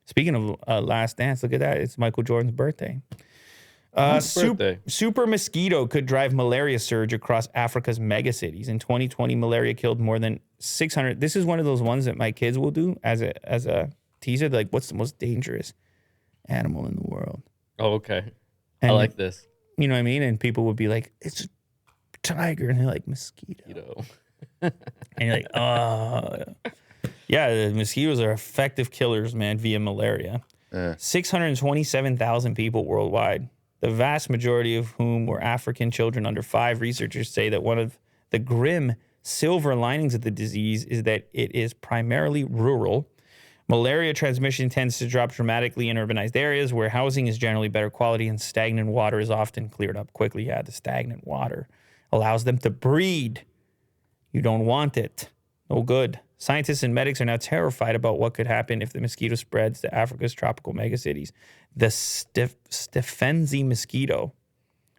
Speaking of Last Dance, look at that. It's Michael Jordan's birthday. Birthday. Super-Mosquito could drive malaria surge across Africa's megacities. In 2020, malaria killed more than 600. This is one of those ones that my kids will do as a teaser. They're like, what's the most dangerous animal in the world? Oh, okay. And, I like this. You know what I mean? And people would be like, it's a tiger. And they're like, mosquito. And you're like, oh. Yeah, the mosquitoes are effective killers, man, via malaria. 627,000 people worldwide, the vast majority of whom were African children under 5. Researchers say that one of the grim silver linings of the disease is that it is primarily rural. Malaria transmission tends to drop dramatically in urbanized areas where housing is generally better quality and stagnant water is often cleared up quickly. Yeah, the stagnant water allows them to breed. You don't want it. No good. Scientists and medics are now terrified about what could happen if the mosquito spreads to Africa's tropical megacities. The Stephensi mosquito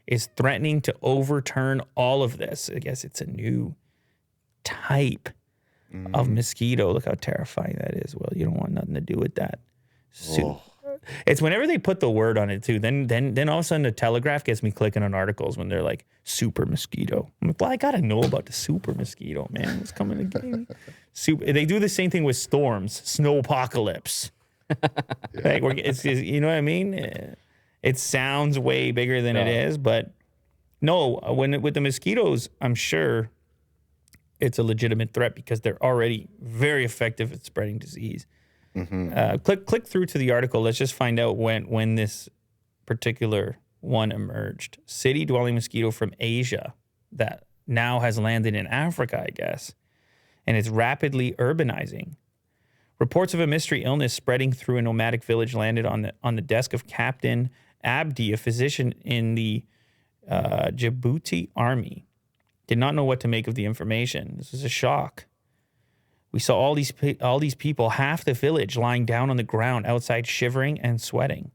is threatening to overturn all of this. I guess it's a new type of mosquito. Look how terrifying that is. Well, you don't want nothing to do with that. It's whenever they put the word on it too. Then all of a sudden the Telegraph gets me clicking on articles when they're like super mosquito. I'm like, well, I gotta know about the super mosquito, man. It's coming again. They do the same thing with storms, snow apocalypse. Like it's you know what I mean? It sounds way bigger than it is, but no. With the mosquitoes, I'm sure it's a legitimate threat because they're already very effective at spreading disease. Click through to the article. Let's just find out when this particular one emerged. City-dwelling mosquito from Asia that now has landed in Africa, I guess, and it's rapidly urbanizing. Reports of a mystery illness spreading through a nomadic village landed on the desk of Captain Abdi, a physician in the Djibouti army. Did not know what to make of the information. This was a shock. We saw all these people, half the village, lying down on the ground outside, shivering and sweating.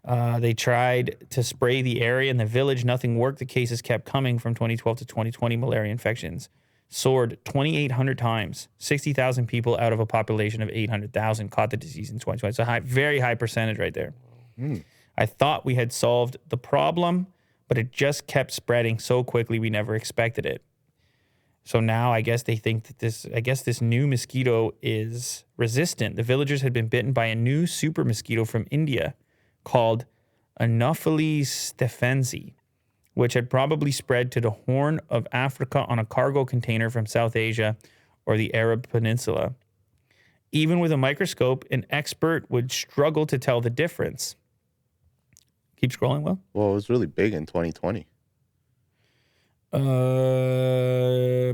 They tried to spray the area in the village. Nothing worked. The cases kept coming from 2012 to 2020. Malaria infections soared 2,800 times. 60,000 people out of a population of 800,000 caught the disease in 2020. It's a very high percentage right there. I thought we had solved the problem, but it just kept spreading so quickly we never expected it. So now I guess they think that this new mosquito is resistant. The villagers had been bitten by a new super mosquito from India called Anopheles stephensi, which had probably spread to the Horn of Africa on a cargo container from South Asia or the Arab Peninsula. Even with a microscope, an expert would struggle to tell the difference. Keep scrolling, Will. Well, it was really big in 2020.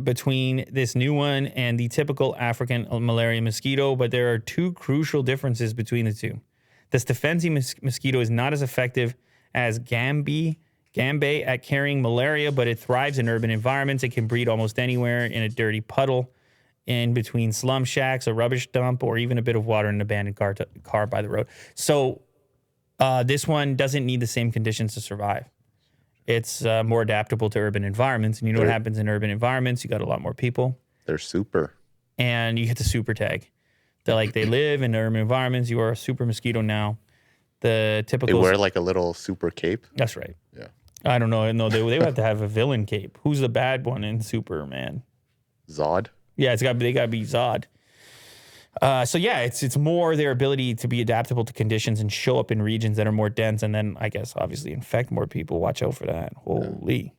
Between this new one and the typical African malaria mosquito, but there are two crucial differences between the two. The Stephensi mosquito is not as effective as Gambé at carrying malaria, but it thrives in urban environments. It can breed almost anywhere, in a dirty puddle, in between slum shacks, a rubbish dump, or even a bit of water in an abandoned car by the road. So this one doesn't need the same conditions to survive. It's more adaptable to urban environments. And you know what happens in urban environments? You got a lot more people. They're super. And you get the super tag. They're like, they live in urban environments. You are a super mosquito now. The typical... They wear like a little super cape. That's right. Yeah. I don't know. No, they would have to have a villain cape. Who's the bad one in Superman? Zod? Yeah, they got to be Zod. So yeah, it's more their ability to be adaptable to conditions and show up in regions that are more dense, and then I guess obviously infect more people. Watch out for that. Holy.